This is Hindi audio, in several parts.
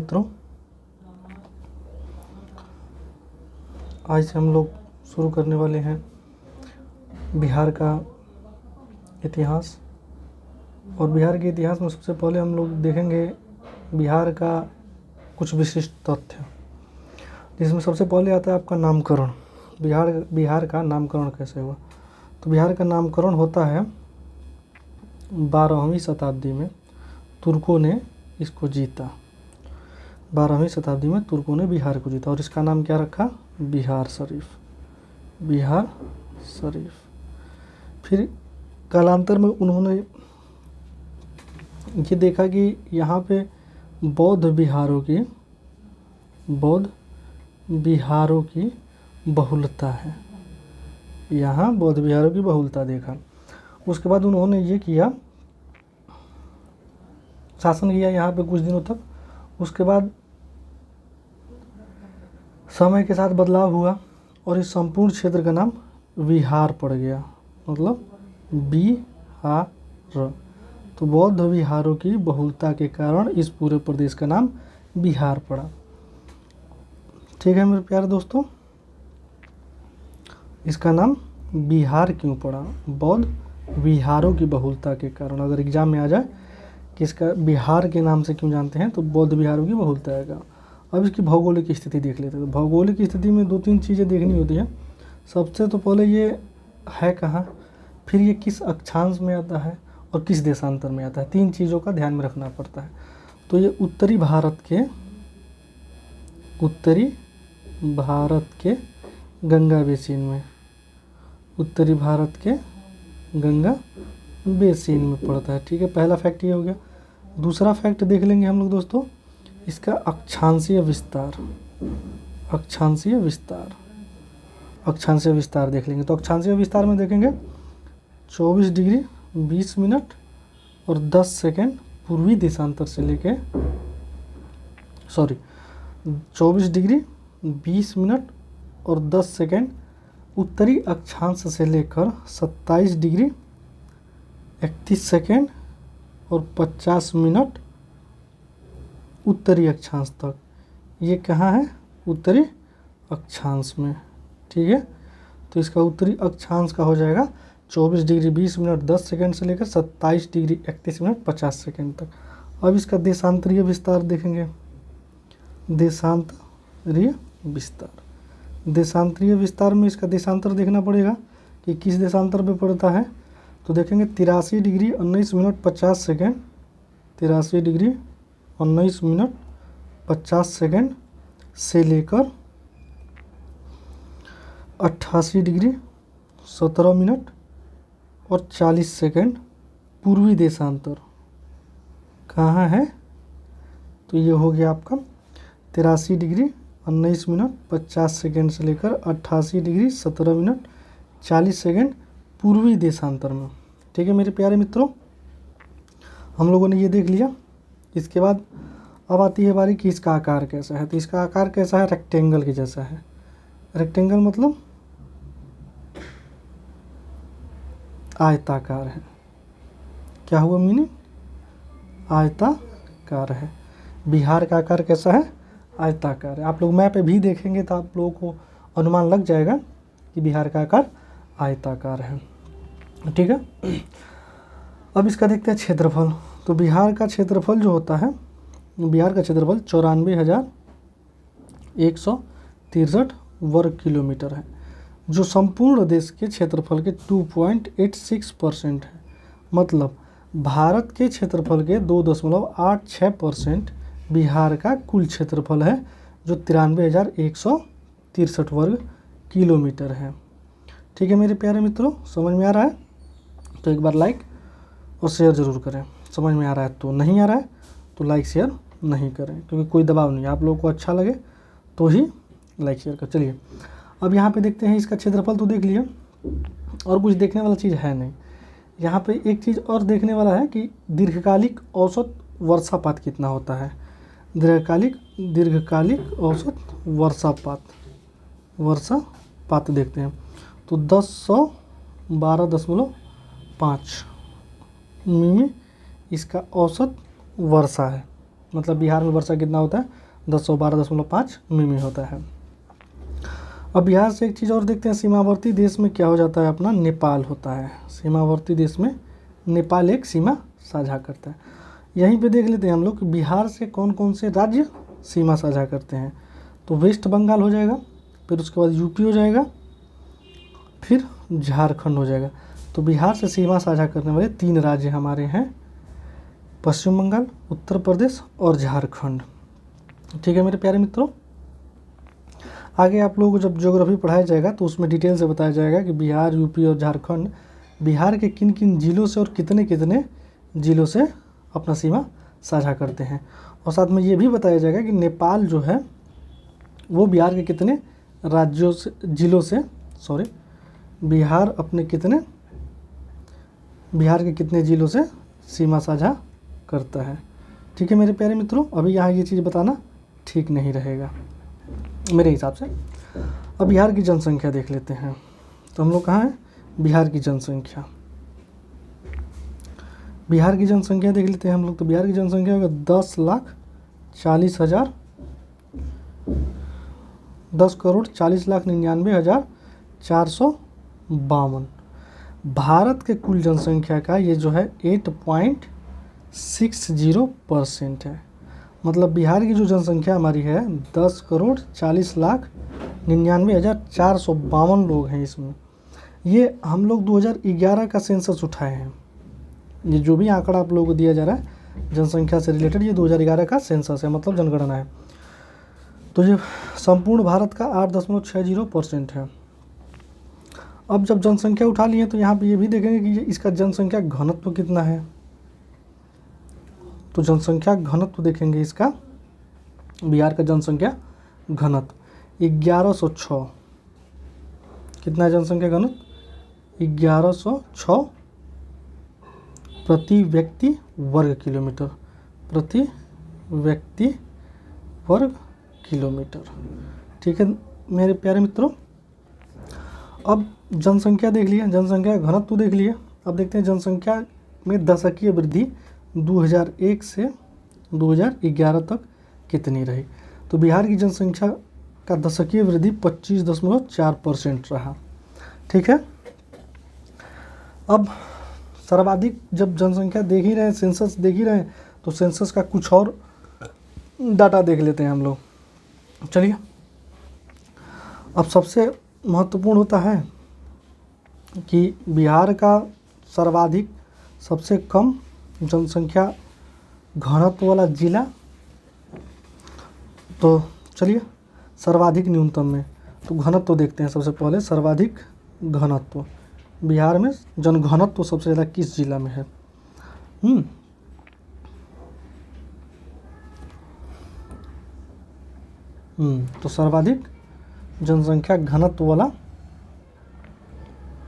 मित्रों, आज से हम लोग शुरू करने वाले हैं बिहार का इतिहास। और बिहार के इतिहास में सबसे पहले हम लोग देखेंगे बिहार का कुछ विशिष्ट तथ्य, जिसमें सबसे पहले आता है आपका नामकरण। बिहार का नामकरण कैसे हुआ? तो बिहार का नामकरण होता है 12वीं शताब्दी में तुर्कों ने इसको जीता। 12वीं शताब्दी में तुर्कों ने बिहार को जीता और इसका नाम क्या रखा? बिहार शरीफ। बिहार शरीफ। फिर कालांतर में उन्होंने ये देखा कि यहाँ पे बौद्ध बिहारों की बहुलता है। यहाँ बौद्ध बिहारों की बहुलता देखा। उसके बाद उन्होंने ये किया, शासन किया यहाँ पे कुछ दिनों तक। उसके बाद समय के साथ बदलाव हुआ और इस संपूर्ण क्षेत्र का नाम बिहार पड़ गया, मतलब बिहार। तो बौद्ध विहारों की बहुलता के कारण इस पूरे प्रदेश का नाम बिहार पड़ा। ठीक है मेरे प्यारे दोस्तों, इसका नाम बिहार क्यों पड़ा? बौद्ध विहारों की बहुलता के कारण। अगर एग्जाम में आ जाए कि इसका बिहार के नाम से क्यों जानते हैं, तो बौद्ध विहारों की बहुलता आएगा। अब इसकी भौगोलिक स्थिति देख लेते हैं। तो भौगोलिक स्थिति में 2-3 चीज़ें देखनी होती है। सबसे तो पहले ये है कहाँ, फिर ये किस अक्षांश में आता है और किस देशांतर में आता है। 3 चीज़ों का ध्यान में रखना पड़ता है। तो ये उत्तरी भारत के गंगा बेसिन में, उत्तरी भारत के गंगा बेसिन में पड़ता है। ठीक है, पहला फैक्ट ये हो गया। दूसरा फैक्ट देख लेंगे हम लोग दोस्तों, इसका अक्षांशीय विस्तार देख लेंगे। तो अक्षांशीय विस्तार में देखेंगे 24 डिग्री 20 मिनट और 10 सेकेंड पूर्वी देशांतर से लेके 24 डिग्री 20 मिनट और 10 सेकेंड उत्तरी अक्षांश से लेकर 27 डिग्री 31 सेकेंड और 50 मिनट उत्तरी अक्षांश तक। ये कहाँ है? उत्तरी अक्षांश में। ठीक है, तो इसका उत्तरी अक्षांश का हो जाएगा 24 डिग्री 20 मिनट 10 सेकेंड से लेकर 27 डिग्री 31 मिनट 50 सेकेंड तक। अब इसका देशांतरीय विस्तार देखेंगे। देशांतरीय विस्तार में इसका देशांतर देखना पड़ेगा कि किस देशांतर पे पड़ता है। तो देखेंगे 83 degree 19 minute 50 second, 83 degree 19 minute 50 second से लेकर 88 डिग्री 17 मिनट और 40 सेकेंड पूर्वी देशांतर कहाँ है? तो ये हो गया आपका 83 डिग्री 19 मिनट 50 सेकेंड से लेकर 88 डिग्री 17 मिनट 40 सेकेंड पूर्वी देशांतर में। ठीक है मेरे प्यारे मित्रों, हम लोगों ने ये देख लिया। इसके बाद अब आती है बारी कि इसका आकार कैसा है। तो इसका आकार कैसा है? रेक्टेंगल के जैसा है। रेक्टेंगल मतलब आयताकार है। क्या हुआ मीनिंग? आयताकार है। बिहार का आकार कैसा है? आयताकार है। आप लोग मैप पे भी देखेंगे तो आप लोगों को अनुमान लग जाएगा कि बिहार का आकार आयताकार है। ठीक है, अब इसका देखते हैं क्षेत्रफल। तो बिहार का क्षेत्रफल जो होता है, बिहार का क्षेत्रफल 94,163 वर्ग किलोमीटर है, जो संपूर्ण देश के क्षेत्रफल के 2.86% है। मतलब भारत के क्षेत्रफल के 2.86% बिहार का कुल क्षेत्रफल है, जो 93,163 वर्ग किलोमीटर है। ठीक है मेरे प्यारे मित्रों, समझ में आ रहा है? तो एक बार लाइक और शेयर ज़रूर करें। समझ में आ रहा है तो, नहीं आ रहा है तो लाइक शेयर नहीं करें, क्योंकि कोई दबाव नहीं है। आप लोगों को अच्छा लगे तो ही लाइक शेयर कर। चलिए अब यहाँ पे देखते हैं इसका क्षेत्रफल। तो देख लिए, और कुछ देखने वाला चीज़ है नहीं। यहाँ पे एक चीज़ और देखने वाला है कि दीर्घकालिक औसत वर्षापात कितना होता है। दीर्घकालिक औसत वर्षापात देखते हैं। तो 10/112.5 मिमी इसका औसत वर्षा है। मतलब बिहार में वर्षा कितना होता है 1012.5 मिमी होता है। अब बिहार से एक चीज़ और देखते हैं, सीमावर्ती देश में क्या हो जाता है अपना, नेपाल होता है। सीमावर्ती देश में नेपाल एक सीमा साझा करता है। यहीं पे देख लेते हैं हम लोग कि बिहार से कौन कौन से राज्य सीमा साझा करते हैं। तो वेस्ट बंगाल हो जाएगा, फिर उसके बाद यूपी हो जाएगा, फिर झारखंड हो जाएगा। तो बिहार से सीमा साझा करने वाले 3 राज्य हमारे हैं, पश्चिम बंगाल, उत्तर प्रदेश और झारखंड। ठीक है मेरे प्यारे मित्रों, आगे आप लोगों को जब ज्योग्राफी पढ़ाया जाएगा तो उसमें डिटेल से बताया जाएगा कि बिहार, यूपी और झारखंड बिहार के किन किन जिलों से और कितने कितने जिलों से अपना सीमा साझा करते हैं। और साथ में ये भी बताया जाएगा कि नेपाल जो है वो बिहार के कितने राज्यों से, जिलों से, बिहार के कितने जिलों से सीमा साझा करता है। ठीक है मेरे प्यारे मित्रों, अभी यहाँ ये चीज़ बताना ठीक नहीं रहेगा मेरे हिसाब से। अब बिहार की जनसंख्या देख लेते हैं। तो हम लोग कहाँ हैं, बिहार की जनसंख्या। बिहार की जनसंख्या देख लेते हैं हम लोग। तो बिहार की जनसंख्या होगा 10,40,99,452। भारत के कुल जनसंख्या का ये जो है 8.60% है। मतलब बिहार की जो जनसंख्या हमारी है 10,40,99,452 लोग हैं इसमें। ये हम लोग 2011 का सेंसस उठाए हैं। ये जो भी आंकड़ा आप लोगों को दिया जा रहा है जनसंख्या से रिलेटेड, ये 2011 का सेंसस है, मतलब जनगणना है। तो ये संपूर्ण भारत का 8.60% है। अब जब जनसंख्या उठा लिए तो यहाँ पे ये भी देखेंगे कि इसका जनसंख्या घनत्व कितना है। तो जनसंख्या घनत्व देखेंगे इसका, बिहार का जनसंख्या घनत्व 1106। कितना है जनसंख्या घनत्व, 1106 प्रति व्यक्ति वर्ग किलोमीटर, प्रति व्यक्ति वर्ग किलोमीटर। ठीक है मेरे प्यारे मित्रों, अब जनसंख्या देख लिया, जनसंख्या घनत्व देख लिया। अब देखते हैं जनसंख्या में दशकीय वृद्धि 2001 से 2011 तक कितनी रही। तो बिहार की जनसंख्या का दशकीय वृद्धि 25.4% रहा। ठीक है, अब सर्वाधिक जब जनसंख्या देख ही रहे हैं, सेंसस देख ही रहे हैं, तो सेंसस का कुछ और डाटा देख लेते हैं हम लोग। चलिए, अब सबसे महत्वपूर्ण होता है कि बिहार का सर्वाधिक सबसे कम जनसंख्या घनत्व वाला जिला। तो चलिए सर्वाधिक न्यूनतम में तो घनत्व देखते हैं सबसे पहले। सर्वाधिक घनत्व बिहार में जनघनत्व सबसे ज़्यादा किस जिला में है। तो सर्वाधिक जनसंख्या घनत्व वाला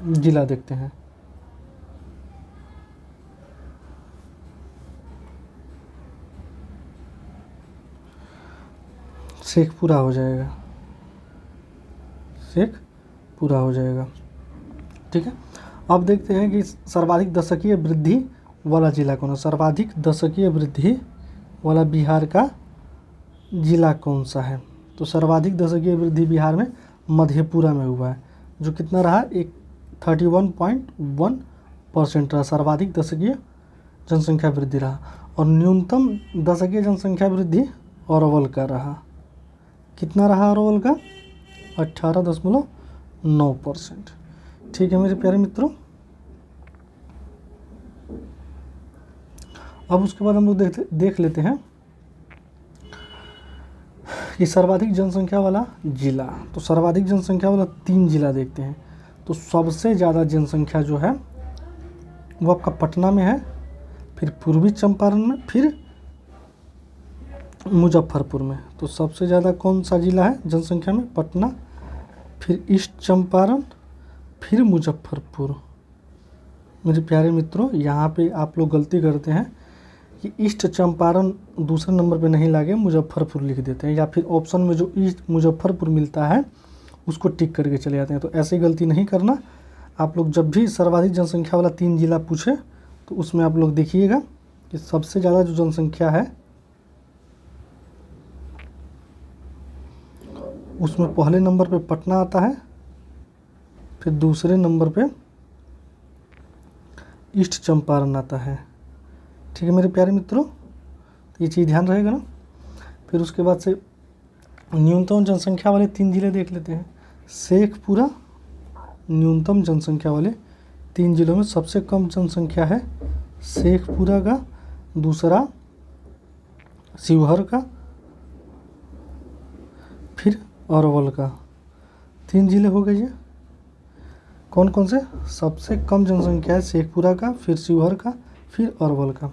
जिला देखते हैं। शेखपुरा हो जाएगा, शेखपुरा हो जाएगा। ठीक है, अब देखते हैं कि सर्वाधिक दशकीय वृद्धि वाला जिला कौन है। सर्वाधिक दशकीय वृद्धि वाला बिहार का जिला कौन सा है। तो सर्वाधिक दशकीय वृद्धि बिहार में मधेपुरा में हुआ है, जो कितना रहा, 31.1% रहा। सर्वाधिक दशकीय जनसंख्या वृद्धि रहा। और न्यूनतम दशकीय जनसंख्या वृद्धि अरवल का रहा। कितना रहा अरवल का, 18.9%। ठीक है मेरे प्यारे मित्रों, अब उसके बाद हम लोग देख लेते हैं कि सर्वाधिक जनसंख्या वाला जिला। तो सर्वाधिक जनसंख्या वाला 3 जिला देखते हैं। तो सबसे ज़्यादा जनसंख्या जो है वो आपका पटना में है, फिर पूर्वी चंपारण में, फिर मुजफ्फरपुर में। तो सबसे ज़्यादा कौन सा जिला है जनसंख्या में, पटना, फिर ईस्ट चंपारण, फिर मुजफ्फरपुर। मेरे प्यारे मित्रों, यहाँ पे आप लोग गलती करते हैं कि ईस्ट चंपारण दूसरे नंबर पे नहीं लाके मुजफ्फरपुर लिख देते हैं, या फिर ऑप्शन में जो ईस्ट मुजफ्फरपुर मिलता है उसको टिक करके चले जाते हैं। तो ऐसी गलती नहीं करना। आप लोग जब भी सर्वाधिक जनसंख्या वाला 3 जिला पूछे तो उसमें आप लोग देखिएगा कि सबसे ज़्यादा जो जनसंख्या है उसमें पहले नंबर पे पटना आता है, फिर दूसरे नंबर पे ईस्ट चंपारण आता है। ठीक है मेरे प्यारे मित्रों, तो ये चीज़ ध्यान रहेगा ना। फिर उसके बाद से न्यूनतम जनसंख्या वाले 3 जिले देख लेते हैं। शेखपुरा न्यूनतम जनसंख्या वाले 3 जिलों में सबसे कम जनसंख्या है शेखपुरा का, दूसरा शिवहर का, फिर अरवल का। 3 जिले हो गए ये। कौन कौन से? सबसे कम जनसंख्या है शेखपुरा का, फिर शिवहर का, फिर अरवल का।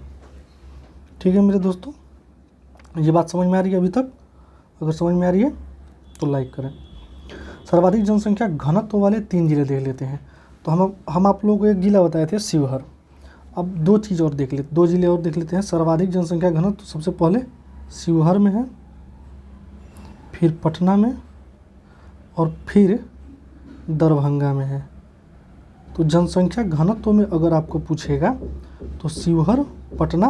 ठीक है मेरे दोस्तों, ये बात समझ में आ रही है अभी तक? अगर समझ में आ रही है तो लाइक करें। सर्वाधिक जनसंख्या घनत्व वाले 3 जिले देख लेते हैं। तो हम आप लोगों को एक जिला बताए थे शिवहर। अब 2 चीज़ और देख लेते, 2 जिले और देख लेते हैं। सर्वाधिक जनसंख्या घनत्व सबसे पहले शिवहर में है, फिर पटना में, और फिर दरभंगा में है। तो जनसंख्या घनत्व में अगर आपको पूछेगा तो शिवहर, पटना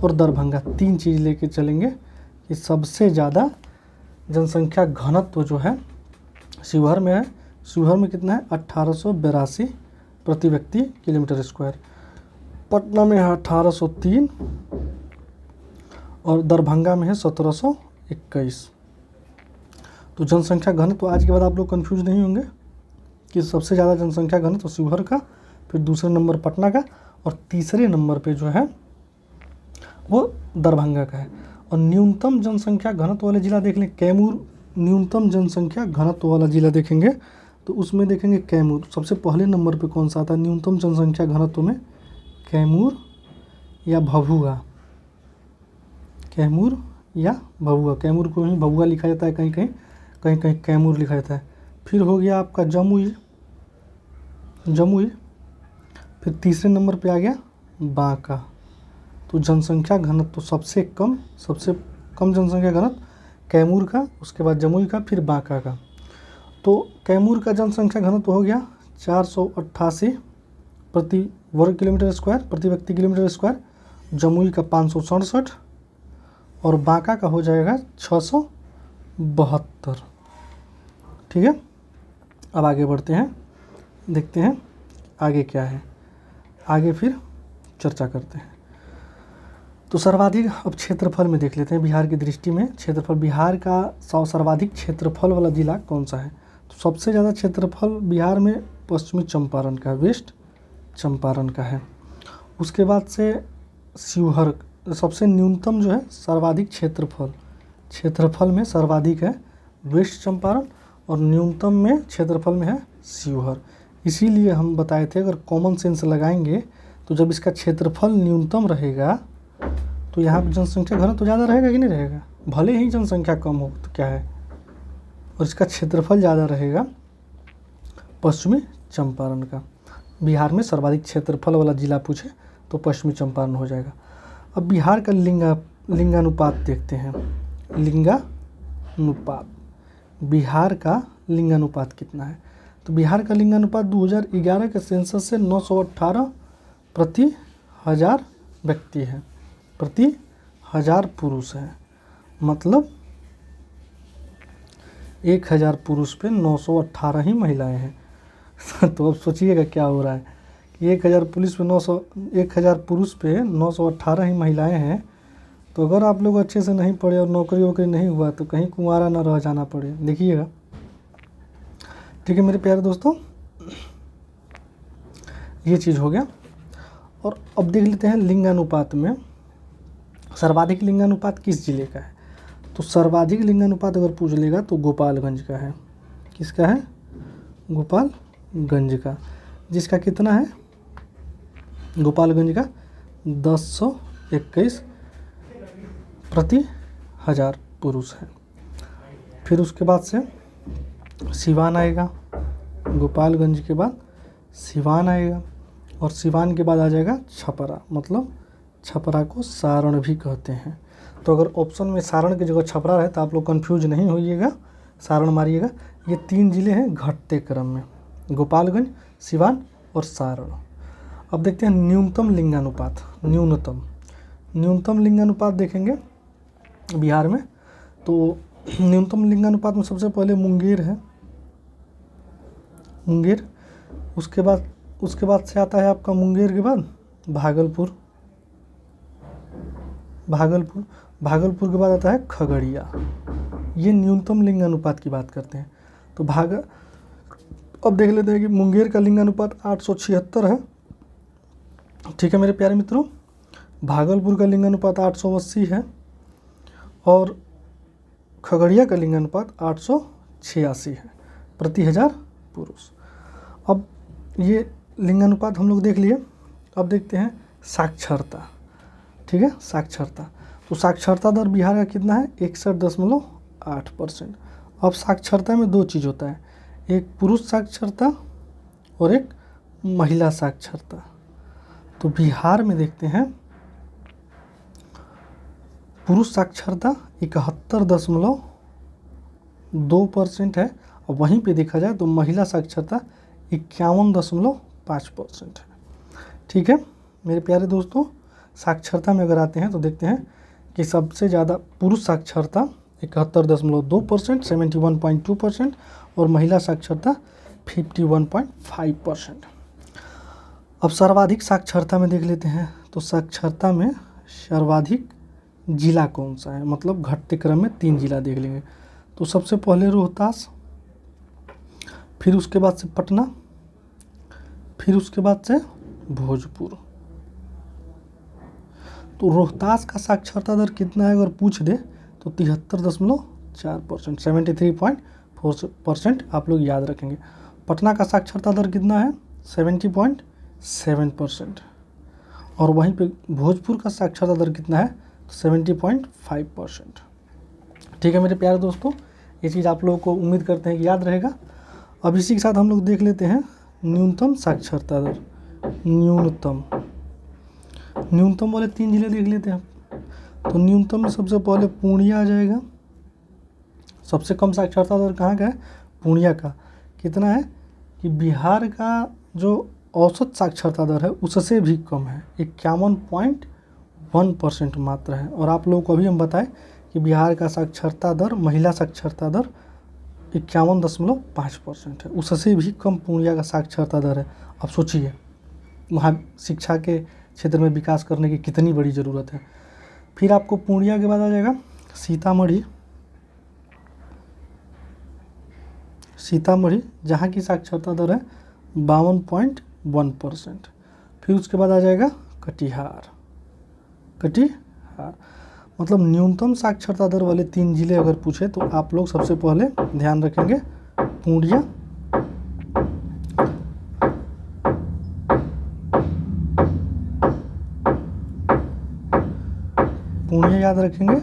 और दरभंगा 3 चीज़ लेके चलेंगे कि सबसे ज़्यादा जनसंख्या घनत्व जो है शिवहर में है। शिवहर में कितना है? 1882 प्रति व्यक्ति किलोमीटर स्क्वायर। पटना में है 1803 और दरभंगा में है 1721। तो जनसंख्या घनत्व आज के बाद आप लोग कंफ्यूज नहीं होंगे कि सबसे ज़्यादा जनसंख्या घनत्व शिवहर का, फिर दूसरे नंबर पटना का, और तीसरे नंबर पे जो है वो दरभंगा का है। और न्यूनतम जनसंख्या घनत्व वाले जिला देख लें, कैमूर न्यूनतम जनसंख्या घनत्व वाला जिला देखेंगे तो उसमें देखेंगे कैमूर सबसे पहले नंबर पे कौन सा आता है न्यूनतम जनसंख्या घनत्व में? कैमूर या भभुआ? कैमूर या भभुआ? कैमूर को ही भभुआ लिखा जाता है, कहीं कहीं कैमूर लिखा जाता है। फिर हो गया आपका जमुई, फिर तीसरे नंबर पे आ गया बांका। तो जनसंख्या घनत्व तो सबसे कम जनसंख्या घनत्व कैमूर का, उसके बाद जमुई का, फिर बांका का। तो कैमूर का जनसंख्या घनत्व हो गया 488 प्रति वर्ग किलोमीटर स्क्वायर, प्रति व्यक्ति किलोमीटर स्क्वायर। जमुई का 567 और बांका का हो जाएगा 672। ठीक है, अब आगे बढ़ते हैं, देखते हैं आगे क्या है, आगे फिर चर्चा करते हैं। तो सर्वाधिक अब क्षेत्रफल में देख लेते हैं बिहार की दृष्टि में। क्षेत्रफल बिहार का सर्वाधिक क्षेत्रफल वाला जिला कौन सा है? तो सबसे ज़्यादा क्षेत्रफल बिहार में पश्चिमी चंपारण का, वेस्ट चंपारण का है। उसके बाद से शिवहर सबसे न्यूनतम जो है सर्वाधिक क्षेत्रफल में सर्वाधिक है वेस्ट चंपारण, और न्यूनतम में क्षेत्रफल में है शिवहर। इसीलिए हम बताए थे अगर कॉमन सेंस लगाएंगे तो जब इसका क्षेत्रफल न्यूनतम रहेगा तो यहाँ पर जनसंख्या घनत्व तो ज़्यादा रहेगा कि नहीं रहेगा? भले ही जनसंख्या कम हो तो क्या है, और इसका क्षेत्रफल ज़्यादा रहेगा पश्चिमी चंपारण का। बिहार में सर्वाधिक क्षेत्रफल वाला जिला पूछे तो पश्चिमी चंपारण हो जाएगा। अब बिहार का लिंगानुपात देखते हैं। लिंगानुपात, बिहार का लिंगानुपात कितना है? तो बिहार का लिंगानुपात 2011 के सेंसस से 918 प्रति 1000 व्यक्ति है, प्रति 1000 पुरुष है। मतलब 1000 पुरुष पे 918 ही महिलाएं हैं। तो अब सोचिएगा क्या हो रहा है कि 1000 पुरुष पे 918 ही महिलाएं हैं। तो अगर आप लोग अच्छे से नहीं पढ़े और नौकरी वोकरी नहीं हुआ तो कहीं कुंवारा ना रह जाना पड़े, देखिएगा। ठीक है मेरे प्यारे दोस्तों, ये चीज़ हो गया। और अब देख लेते हैं लिंगानुपात में सर्वाधिक लिंगानुपात किस जिले का है? तो सर्वाधिक लिंगानुपात अगर पूछ लेगा तो गोपालगंज का है। किसका है? गोपालगंज का, जिसका कितना है? गोपालगंज का 1021 प्रति 1000 पुरुष है। फिर उसके बाद से सिवान आएगा, गोपालगंज के बाद सिवान आएगा, और सिवान के बाद आ जाएगा छपरा। मतलब छपरा को सारण भी कहते हैं। तो अगर ऑप्शन में सारण की जगह छपरा रहे तो आप लोग कंफ्यूज नहीं होइएगा, सारण मारिएगा। ये 3 जिले हैं घटते क्रम में, गोपालगंज, सिवान और सारण। अब देखते हैं न्यूनतम लिंगानुपात। न्यूनतम लिंगानुपात देखेंगे बिहार में तो न्यूनतम लिंगानुपात में सबसे पहले मुंगेर है, मुंगेर। उसके बाद से आता है आपका मुंगेर के बाद भागलपुर, भागलपुर के बाद आता है खगड़िया। ये न्यूनतम लिंगानुपात की बात करते हैं। तो अब देख लेते हैं कि मुंगेर का लिंगानुपात 876 है, ठीक है मेरे प्यारे मित्रों। भागलपुर का लिंगानुपात 880 है और खगड़िया का लिंगानुपात 886 है प्रति 1000 पुरुष। अब ये लिंगानुपात हम लोग देख लिए। अब देखते हैं साक्षरता, ठीक है, साक्षरता। तो साक्षरता दर बिहार का कितना है? 61.8%। अब साक्षरता में दो चीज़ होता है, एक पुरुष साक्षरता और एक महिला साक्षरता। तो बिहार में देखते हैं पुरुष साक्षरता 71.2% है और वहीं पे देखा जाए तो महिला साक्षरता 51.5% है, ठीक है मेरे प्यारे दोस्तों। साक्षरता में अगर आते हैं तो देखते हैं कि सबसे ज़्यादा पुरुष साक्षरता 71.2%, 71.2%, और महिला साक्षरता 51.5%। अब सर्वाधिक साक्षरता में देख लेते हैं। तो साक्षरता में सर्वाधिक जिला कौन सा है, मतलब घटते क्रम में 3 जिला देख लेंगे। तो सबसे पहले रोहतास, फिर उसके बाद से पटना, फिर उसके बाद से भोजपुर। तो रोहतास का साक्षरता दर कितना है अगर पूछ दे तो 73.4%, 73.4% आप लोग याद रखेंगे। पटना का साक्षरता दर कितना है? 70.7%। और वहीं पे भोजपुर का साक्षरता दर कितना है? 70.5%। ठीक है मेरे प्यारे दोस्तों, ये चीज़ आप लोगों को उम्मीद करते हैं कि याद रहेगा। अब इसी के साथ हम लोग देख लेते हैं न्यूनतम साक्षरता दर। न्यूनतम वाले 3 जिले देख लेते हैं। तो न्यूनतम में सबसे पहले पूर्णिया आ जाएगा। सबसे कम साक्षरता दर कहाँ का है? पूर्णिया का। कितना है कि बिहार का जो औसत साक्षरता दर है उससे भी कम है, 51.1% मात्र है। और आप लोगों को अभी हम बताएं कि बिहार का साक्षरता दर, महिला साक्षरता दर 51.5% है, उससे भी कम पूर्णिया का साक्षरता दर है। अब सोचिए वहाँ शिक्षा के क्षेत्र में विकास करने की कितनी बड़ी ज़रूरत है। फिर आपको पूर्णिया के बाद आ जाएगा सीतामढ़ी, जहाँ की साक्षरता दर है 52.1%। फिर उसके बाद आ जाएगा कटिहार। मतलब न्यूनतम साक्षरता दर वाले 3 जिले अगर पूछे तो आप लोग सबसे पहले ध्यान रखेंगे पूर्णिया, याद रखेंगे।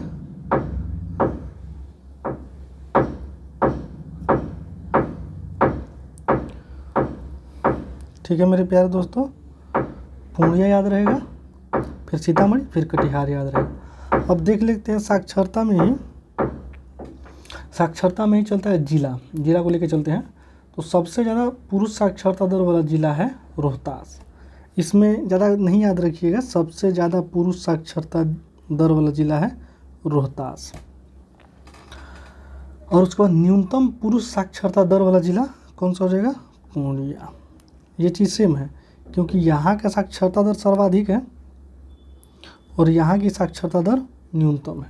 ठीक है मेरे प्यारे दोस्तों, पूर्णिया याद रहेगा, फिर सीतामढ़ी, फिर कटिहार याद रहेगा। अब देख लेते हैं साक्षरता में ही चलता है जिला को लेकर चलते हैं। तो सबसे ज़्यादा पुरुष साक्षरता दर वाला जिला है रोहतास। इसमें ज़्यादा नहीं याद रखिएगा, सबसे ज़्यादा पुरुष साक्षरता दर वाला जिला है रोहतास। और उसके बाद न्यूनतम पुरुष साक्षरता दर वाला जिला कौन सा हो जाएगा? पूर्णिया। ये चीज़ सेम है क्योंकि यहाँ का साक्षरता दर सर्वाधिक है और यहाँ की साक्षरता दर न्यूनतम है,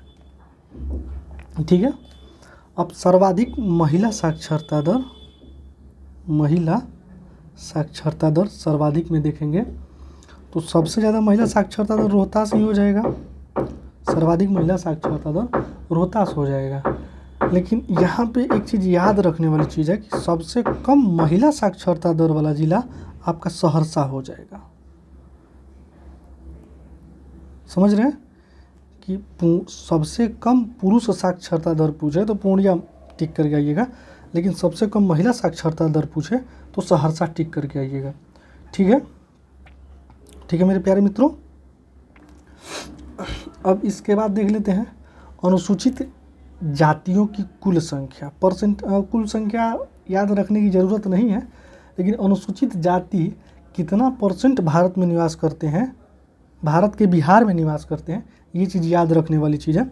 ठीक है। अब सर्वाधिक महिला साक्षरता दर सर्वाधिक में देखेंगे तो सबसे ज़्यादा महिला साक्षरता दर रोहतास ही हो जाएगा। सर्वाधिक महिला साक्षरता दर रोहतास हो जाएगा। लेकिन यहाँ पे एक चीज़ याद रखने वाली चीज़ है कि सबसे कम महिला साक्षरता दर वाला जिला आपका सहरसा हो जाएगा। समझ रहे हैं कि सबसे कम पुरुष साक्षरता दर पूछे तो पूर्णिया टिक करके आइएगा, लेकिन सबसे कम महिला साक्षरता दर पूछे तो सहरसा टिक करके आइएगा। ठीक है मेरे प्यारे मित्रों। अब इसके बाद देख लेते हैं अनुसूचित जातियों की कुल संख्या। कुल संख्या याद रखने की ज़रूरत नहीं है, लेकिन अनुसूचित जाति कितना % भारत में निवास करते हैं, भारत के बिहार में निवास करते हैं, ये चीज़ याद रखने वाली चीज़ है।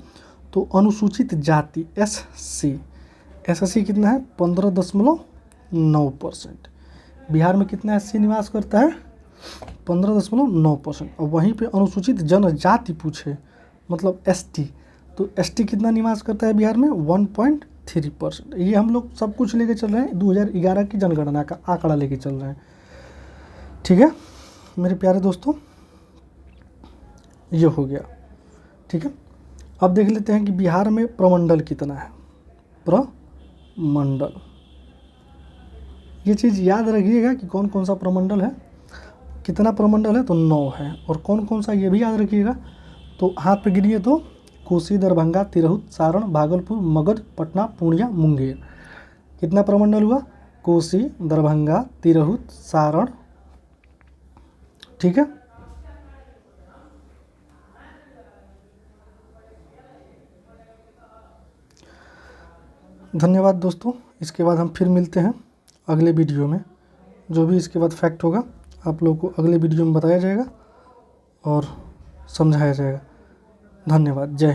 तो अनुसूचित जाति SC कितना है 15.9%। बिहार में कितना SC निवास करता है 15.9%। और वहीं पे अनुसूचित जनजाति पूछे मतलब ST, तो ST कितना निवास करता है बिहार में 1.3%। ये हम लोग सब कुछ लेके चल रहे हैं 2011 की जनगणना का आंकड़ा लेके चल रहे हैं, ठीक है मेरे प्यारे दोस्तों, ये हो गया, ठीक है। अब देख लेते हैं कि बिहार में प्रमंडल कितना है। प्रमंडल, ये चीज़ याद रखिएगा कि कौन कौन सा प्रमंडल है, कितना प्रमंडल है तो 9 है। और कौन कौन सा ये भी याद रखिएगा, तो हाथ पे गिनिए तो कोसी, दरभंगा, तिरहुत, सारण, भागलपुर, मगध, पटना, पूर्णिया, मुंगेर। कितना प्रमंडल हुआ, कोसी, दरभंगा, तिरहुत, सारण, ठीक है। धन्यवाद दोस्तों, इसके बाद हम फिर मिलते हैं अगले वीडियो में। जो भी इसके बाद फैक्ट होगा आप लोगों को अगले वीडियो में बताया जाएगा और समझाया जाएगा। धन्यवाद, जय हिंद।